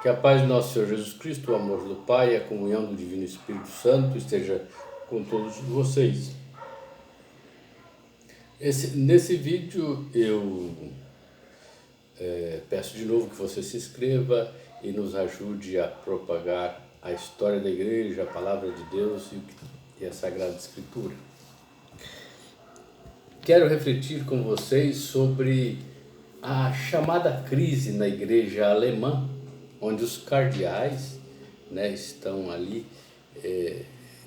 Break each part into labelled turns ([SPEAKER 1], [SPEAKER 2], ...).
[SPEAKER 1] Que a paz do nosso Senhor Jesus Cristo, o amor do Pai e a comunhão do Divino Espírito Santo esteja com todos vocês. Nesse vídeo eu peço de novo que você se inscreva e nos ajude a propagar a história da igreja, a palavra de Deus e a Sagrada Escritura. Quero refletir com vocês sobre a chamada crise na igreja alemã, onde os cardeais, estão ali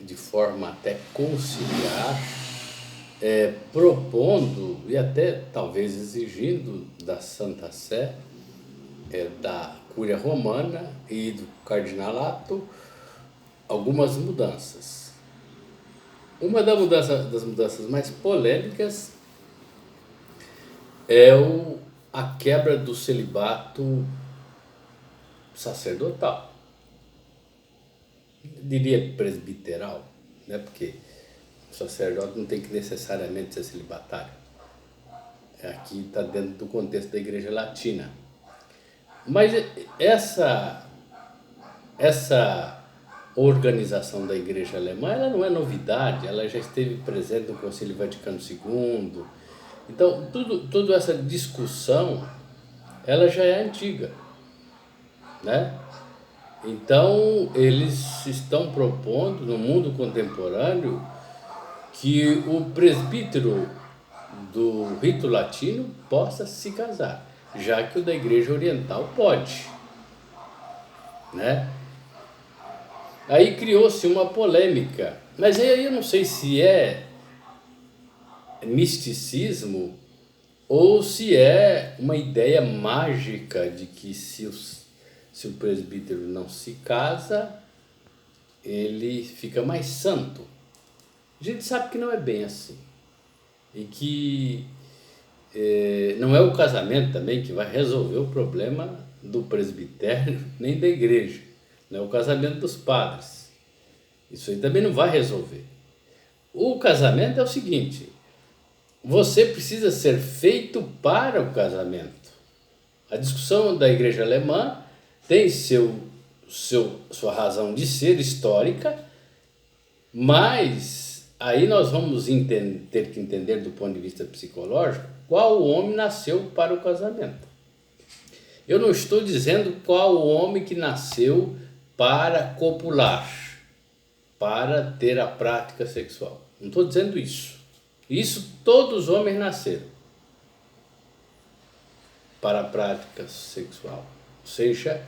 [SPEAKER 1] de forma até conciliar, propondo e até talvez exigindo da Santa Sé, da Cúria Romana e do Cardinalato algumas mudanças. Uma das mudanças mais polêmicas é a quebra do celibato sacerdotal. Eu diria presbiteral, porque o sacerdote não tem que necessariamente ser celibatário. Aqui está dentro do contexto da Igreja Latina. Mas essa organização da Igreja Alemã, ela não é novidade, ela já esteve presente no Concílio Vaticano II. Então, toda essa discussão, ela já é antiga, Então, eles estão propondo, no mundo contemporâneo, que o presbítero do rito latino possa se casar, já que o da Igreja Oriental pode, Aí criou-se uma polêmica, mas aí eu não sei se é misticismo ou se é uma ideia mágica de que se o presbítero não se casa, ele fica mais santo. A gente sabe que não é bem assim. E que não é o casamento também que vai resolver o problema do presbitério, nem da igreja. Não é o casamento dos padres. Isso aí também não vai resolver. O casamento é o seguinte: você precisa ser feito para o casamento. A discussão da igreja alemã tem sua razão de ser histórica, mas aí nós vamos ter que entender do ponto de vista psicológico qual homem nasceu para o casamento. Eu não estou dizendo qual homem que nasceu para copular, para ter a prática sexual. Não estou dizendo isso. Isso todos os homens nasceram para a prática sexual. Ou seja,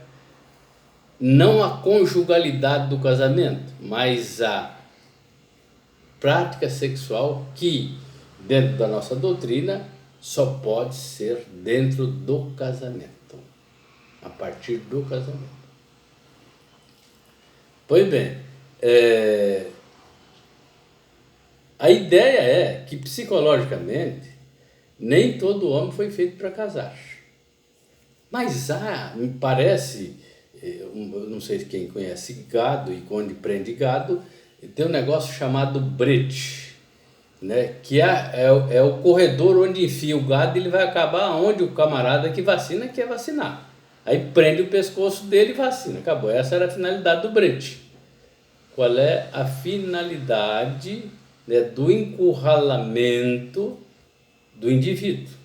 [SPEAKER 1] não a conjugalidade do casamento, mas a prática sexual que, dentro da nossa doutrina, só pode ser dentro do casamento, a partir do casamento. Pois bem, a ideia é que psicologicamente nem todo homem foi feito para casar. Mas me parece, eu não sei quem conhece gado e onde prende gado, tem um negócio chamado brete, que é o corredor onde enfia o gado e ele vai acabar onde o camarada que vacina quer vacinar. Aí prende o pescoço dele e vacina, acabou. Essa era a finalidade do brete. Qual é a finalidade do encurralamento do indivíduo?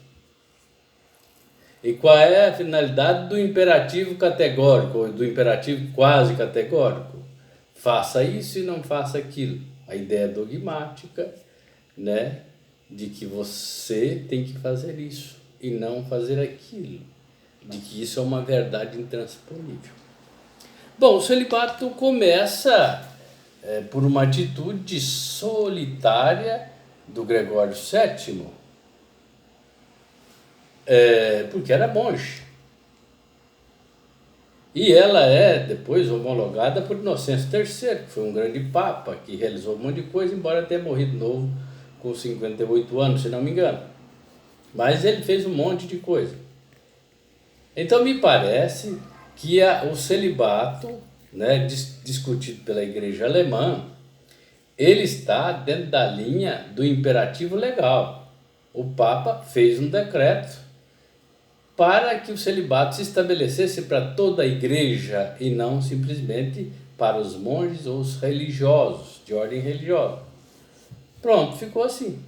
[SPEAKER 1] E qual é a finalidade do imperativo categórico, ou do imperativo quase categórico? Faça isso e não faça aquilo. A ideia dogmática, de que você tem que fazer isso e não fazer aquilo. De que isso é uma verdade intransponível. Bom, o celibato começa por uma atitude solitária do Gregório VII, porque era monge. E ela é depois homologada por Inocêncio III, que foi um grande papa, que realizou um monte de coisa, embora tenha morrido novo, com 58 anos, se não me engano. Mas ele fez um monte de coisa. Então me parece que o celibato, discutido pela igreja alemã, ele está dentro da linha do imperativo legal. O Papa fez um decreto para que o celibato se estabelecesse para toda a igreja e não simplesmente para os monges ou os religiosos, de ordem religiosa. Pronto, ficou assim,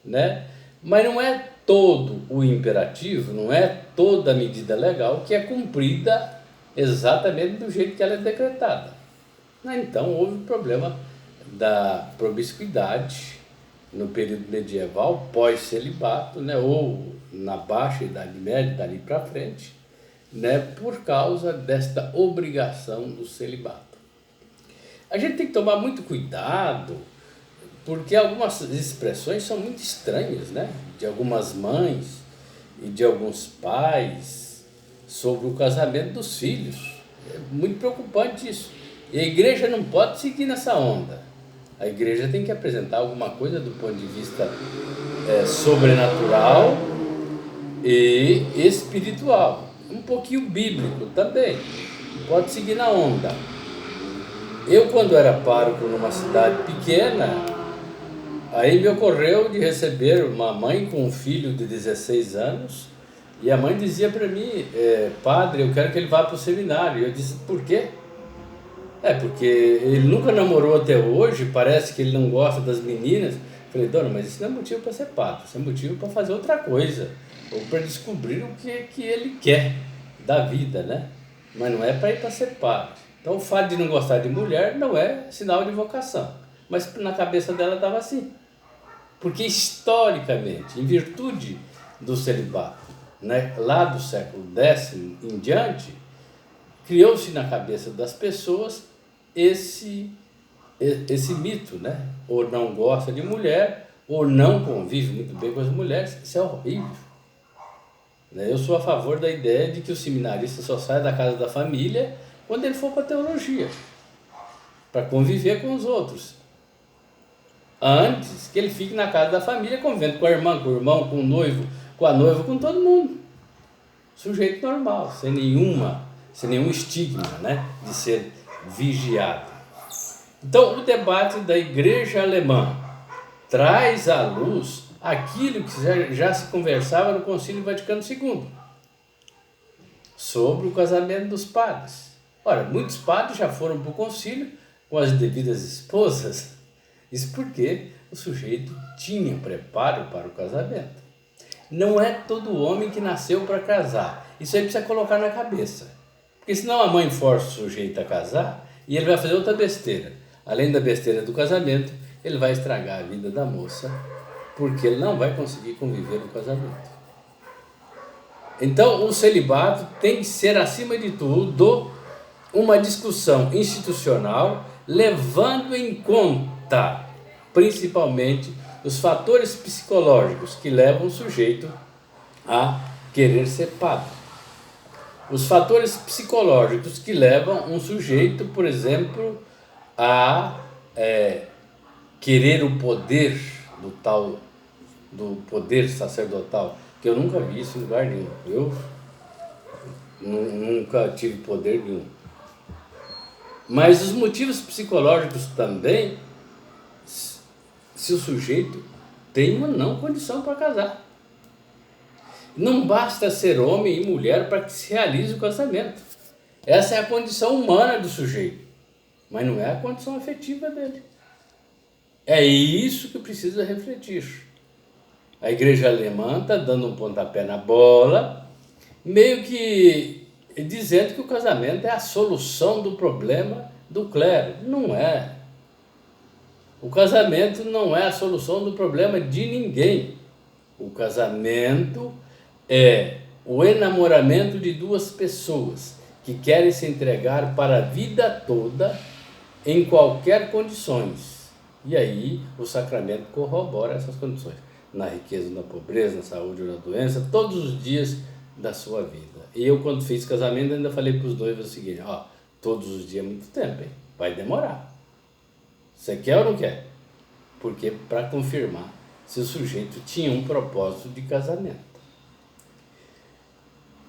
[SPEAKER 1] né? Mas não é todo o imperativo, não é toda a medida legal que é cumprida exatamente do jeito que ela é decretada. Então houve o problema da promiscuidade no período medieval, pós-celibato, né, ou na Baixa Idade Média, dali para frente, né, por causa desta obrigação do celibato. A gente tem que tomar muito cuidado, porque algumas expressões são muito estranhas, né, de algumas mães e de alguns pais sobre o casamento dos filhos. É muito preocupante isso. E a igreja não pode seguir nessa onda. A igreja tem que apresentar alguma coisa do ponto de vista sobrenatural e espiritual. Um pouquinho bíblico também. Pode seguir na onda. Eu, quando era pároco numa cidade pequena, aí me ocorreu de receber uma mãe com um filho de 16 anos, e a mãe dizia para mim, padre, eu quero que ele vá para o seminário. Eu disse, por quê? Porque ele nunca namorou até hoje, parece que ele não gosta das meninas. Falei, dona, mas isso não é motivo para ser padre, isso é motivo para fazer outra coisa, ou para descobrir o que ele quer da vida, né? Mas não é para ir para ser padre. Então o fato de não gostar de mulher não é sinal de vocação, mas na cabeça dela estava assim. Porque historicamente, em virtude do celibato, né, lá do século X em diante, criou-se na cabeça das pessoas esse mito, né? Ou não gosta de mulher, ou não convive muito bem com as mulheres. Isso é horrível. Eu sou a favor da ideia de que o seminarista só sai da casa da família quando ele for para a teologia, para conviver com os outros. Antes que ele fique na casa da família, convivendo com a irmã, com o irmão, com o noivo, com a noiva, com todo mundo. Sujeito normal, sem nenhum estigma, né, de ser vigiado. Então, o debate da igreja alemã traz à luz aquilo que já se conversava no Concílio Vaticano II, sobre o casamento dos padres. Ora, muitos padres já foram para o concílio com as devidas esposas, isso porque o sujeito tinha preparo para o casamento. Não é todo homem que nasceu para casar, isso aí precisa colocar na cabeça, porque senão a mãe força o sujeito a casar e ele vai fazer outra besteira. Além da besteira do casamento, ele vai estragar a vida da moça, porque ele não vai conseguir conviver no casamento. Então, o celibato tem que ser, acima de tudo, uma discussão institucional, levando em conta, principalmente, os fatores psicológicos que levam o sujeito a querer ser padre. Os fatores psicológicos que levam um sujeito, por exemplo, a querer o poder do poder sacerdotal, que eu nunca vi isso em lugar nenhum. Eu nunca tive poder nenhum. Mas os motivos psicológicos também, se o sujeito tem ou não condição para casar. Não basta ser homem e mulher para que se realize o casamento. Essa é a condição humana do sujeito, mas não é a condição afetiva dele. É isso que precisa refletir. A igreja alemã está dando um pontapé na bola, meio que dizendo que o casamento é a solução do problema do clero. Não é. O casamento não é a solução do problema de ninguém. O casamento é o enamoramento de duas pessoas que querem se entregar para a vida toda em qualquer condições. E aí o sacramento corrobora essas condições. Na riqueza, na pobreza, na saúde ou na doença, todos os dias da sua vida. E eu, quando fiz casamento, ainda falei para os noivos o seguinte: todos os dias é muito tempo, hein? Vai demorar. Você quer ou não quer? Porque para confirmar se o sujeito tinha um propósito de casamento.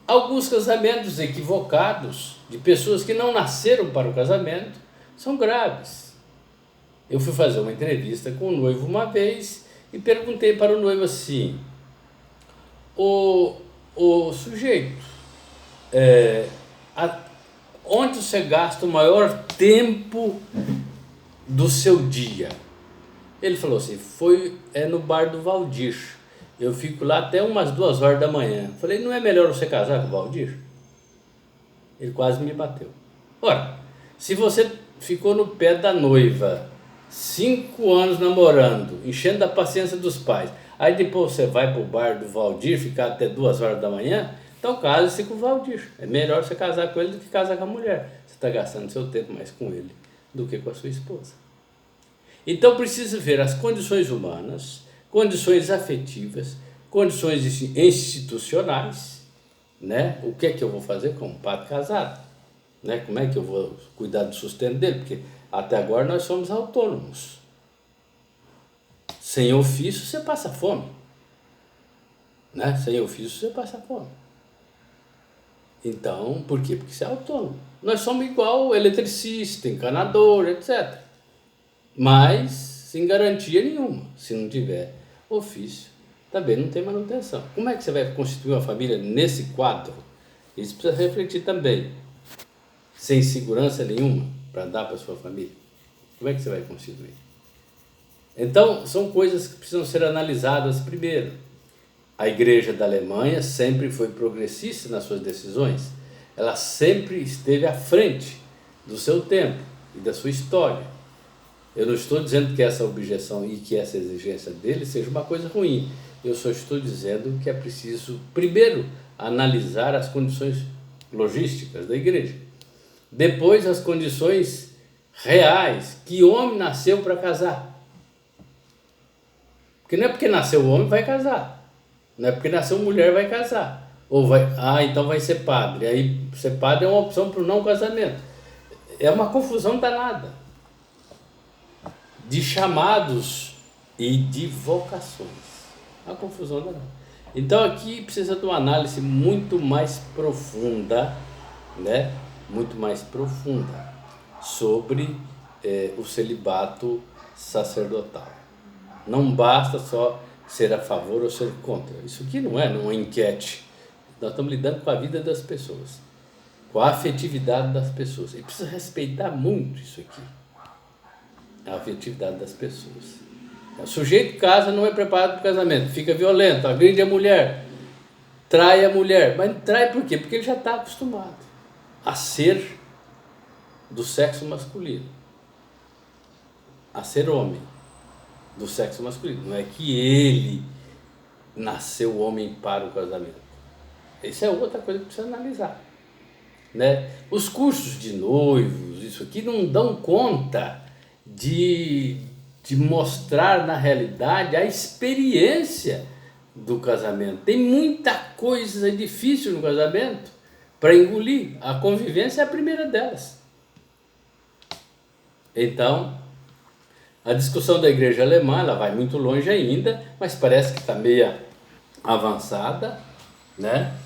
[SPEAKER 1] Alguns casamentos equivocados de pessoas que não nasceram para o casamento são graves. Eu fui fazer uma entrevista com o noivo uma vez e perguntei para o noivo assim: o sujeito, é, a- onde você gasta o maior tempo do seu dia? Ele falou assim, no bar do Valdir. Eu fico lá até umas 2 horas da manhã. Falei, não é melhor você casar com o Valdir? Ele quase me bateu. Ora, se você ficou no pé da noiva 5 anos namorando, enchendo a paciência dos pais, aí depois você vai pro bar do Valdir ficar até 2 horas da manhã, então case-se com o Valdir. É melhor você casar com ele do que casar com a mulher. Você está gastando seu tempo mais com ele do que com a sua esposa. Então precisa ver as condições humanas, condições afetivas, condições institucionais, né? O que é que eu vou fazer com um padre casado? Né? Como é que eu vou cuidar do sustento dele? Porque até agora nós somos autônomos. Sem ofício você passa fome. Né? Sem ofício você passa fome. Então, por quê? Porque você é autônomo. Nós somos igual eletricista, encanador, etc. Mas sem garantia nenhuma. Se não tiver ofício, também não tem manutenção. Como é que você vai constituir uma família nesse quadro? Isso precisa refletir também. Sem segurança nenhuma para dar para sua família. Como é que você vai constituir? Então, são coisas que precisam ser analisadas primeiro. A Igreja da Alemanha sempre foi progressista nas suas decisões. Ela sempre esteve à frente do seu tempo e da sua história. Eu não estou dizendo que essa objeção e que essa exigência dele seja uma coisa ruim. Eu só estou dizendo que é preciso, primeiro, analisar as condições logísticas da igreja. Depois, as condições reais. Que homem nasceu para casar? Porque não é porque nasceu homem vai casar. Não é porque nasceu mulher vai casar. Ou vai, então vai ser padre. Aí ser padre é uma opção para o não casamento. É uma confusão danada de chamados e de vocações. Uma confusão danada. Então aqui precisa de uma análise muito mais profunda, né? Muito mais profunda sobre o celibato sacerdotal. Não basta só ser a favor ou ser contra. Isso aqui não é uma enquete. Nós estamos lidando com a vida das pessoas, com a afetividade das pessoas. E precisa respeitar muito isso aqui, a afetividade das pessoas. O sujeito casa, não é preparado para o casamento, fica violento, agride a mulher, trai a mulher. Mas trai por quê? Porque ele já está acostumado a ser do sexo masculino, a ser homem do sexo masculino. Não é que ele nasceu homem para o casamento. Isso é outra coisa que precisa analisar, né? Os cursos de noivos, isso aqui não dão conta de mostrar na realidade a experiência do casamento. Tem muita coisa difícil no casamento para engolir. A convivência é a primeira delas. Então, a discussão da igreja alemã, ela vai muito longe ainda, mas parece que está meio avançada, né?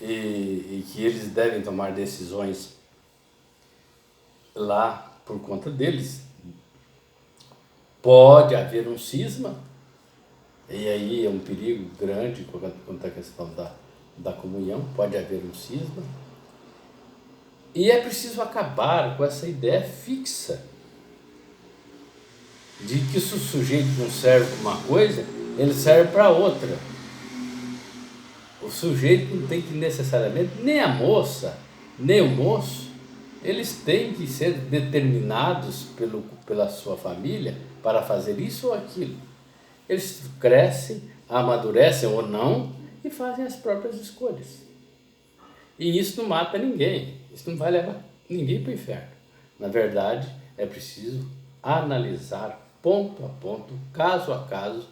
[SPEAKER 1] E que eles devem tomar decisões lá por conta deles. Pode haver um cisma, e aí é um perigo grande quanto à questão da comunhão, pode haver um cisma. E é preciso acabar com essa ideia fixa de que se o sujeito não serve para uma coisa, ele serve para outra. O sujeito não tem que necessariamente, nem a moça, nem o moço, eles têm que ser determinados pela sua família para fazer isso ou aquilo. Eles crescem, amadurecem ou não e fazem as próprias escolhas. E isso não mata ninguém, isso não vai levar ninguém para o inferno. Na verdade, é preciso analisar ponto a ponto, caso a caso,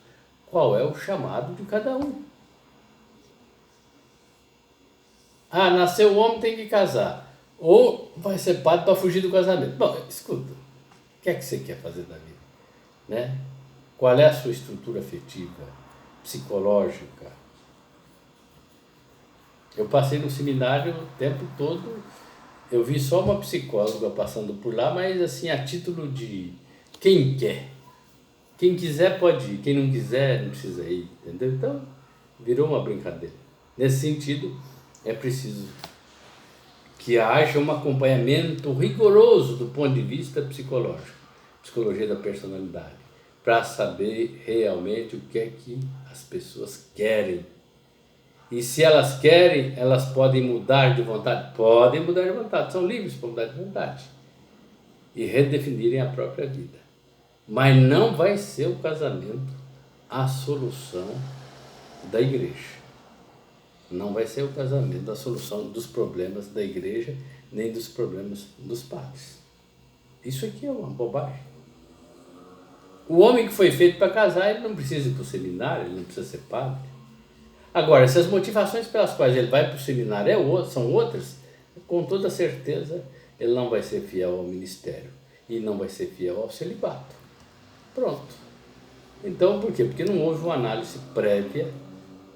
[SPEAKER 1] qual é o chamado de cada um. Nasceu homem, tem que casar. Ou vai ser padre para fugir do casamento. Bom, escuta, o que é que você quer fazer da vida? Né? Qual é a sua estrutura afetiva, psicológica? Eu passei no seminário o tempo todo, eu vi só uma psicóloga passando por lá, mas assim, a título de quem quer. Quem quiser pode ir, quem não quiser não precisa ir, entendeu? Então, virou uma brincadeira, Nesse sentido, é preciso que haja um acompanhamento rigoroso do ponto de vista psicológico, psicologia da personalidade, para saber realmente o que é que as pessoas querem. E se elas querem, elas podem mudar de vontade? Podem mudar de vontade, são livres para mudar de vontade e redefinirem a própria vida. Mas não vai ser o casamento a solução da igreja. Não vai ser o casamento a solução dos problemas da igreja, nem dos problemas dos padres. Isso aqui é uma bobagem. O homem que foi feito para casar, ele não precisa ir para o seminário, ele não precisa ser padre. Agora, se as motivações pelas quais ele vai para o seminário são outras, com toda certeza ele não vai ser fiel ao ministério e não vai ser fiel ao celibato. Pronto. Então, por quê? Porque não houve uma análise prévia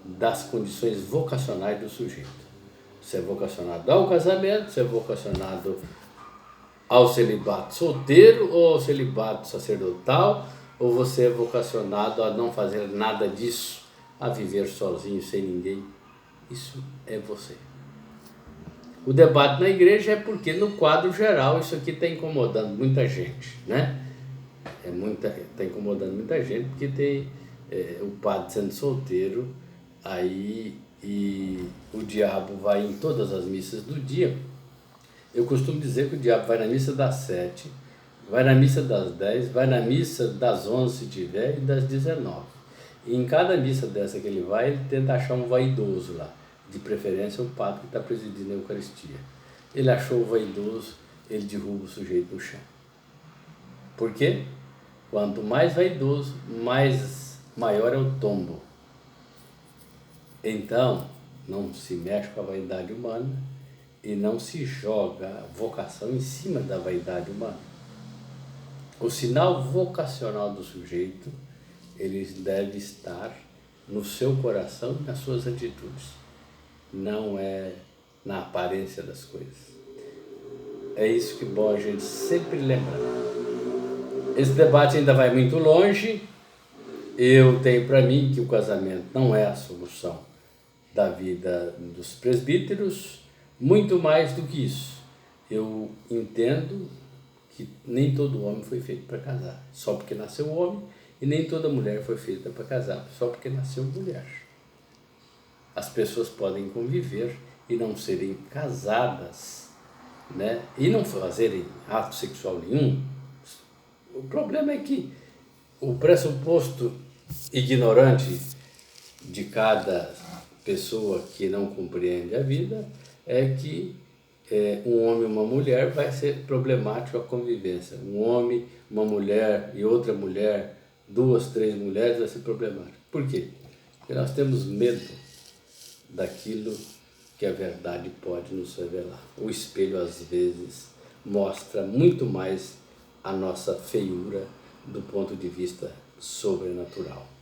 [SPEAKER 1] das condições vocacionais do sujeito. Você é vocacionado ao casamento, você é vocacionado ao celibato solteiro ou ao celibato sacerdotal, ou você é vocacionado a não fazer nada disso, a viver sozinho, sem ninguém. Isso é você. O debate na igreja é porque, no quadro geral, isso aqui está incomodando muita gente, né? Está incomodando muita gente porque tem o padre sendo solteiro, aí e o diabo vai em todas as missas do dia. Eu costumo dizer que o diabo vai na missa das 7, vai na missa das 10, vai na missa das 11 se tiver e das 19. E em cada missa dessa que ele vai, ele tenta achar um vaidoso lá, de preferência o padre que está presidindo a Eucaristia. Ele achou o vaidoso, ele derruba o sujeito no chão. Por quê? Quanto mais vaidoso, maior é o tombo. Então, não se mexe com a vaidade humana e não se joga a vocação em cima da vaidade humana. O sinal vocacional do sujeito, ele deve estar no seu coração e nas suas atitudes. Não é na aparência das coisas. É isso que é bom a gente sempre lembrar. Esse debate ainda vai muito longe. Eu tenho para mim que o casamento não é a solução da vida dos presbíteros, muito mais do que isso. Eu entendo que nem todo homem foi feito para casar, só porque nasceu homem, e nem toda mulher foi feita para casar, só porque nasceu mulher. As pessoas podem conviver e não serem casadas, né? E não fazerem ato sexual nenhum. O problema é que o pressuposto ignorante de cada pessoa que não compreende a vida é que um homem e uma mulher vai ser problemático a convivência. Um homem, uma mulher e outra mulher, 2, 3 mulheres vai ser problemático. Por quê? Porque nós temos medo daquilo que a verdade pode nos revelar. O espelho, às vezes, mostra muito mais a nossa feiura do ponto de vista sobrenatural.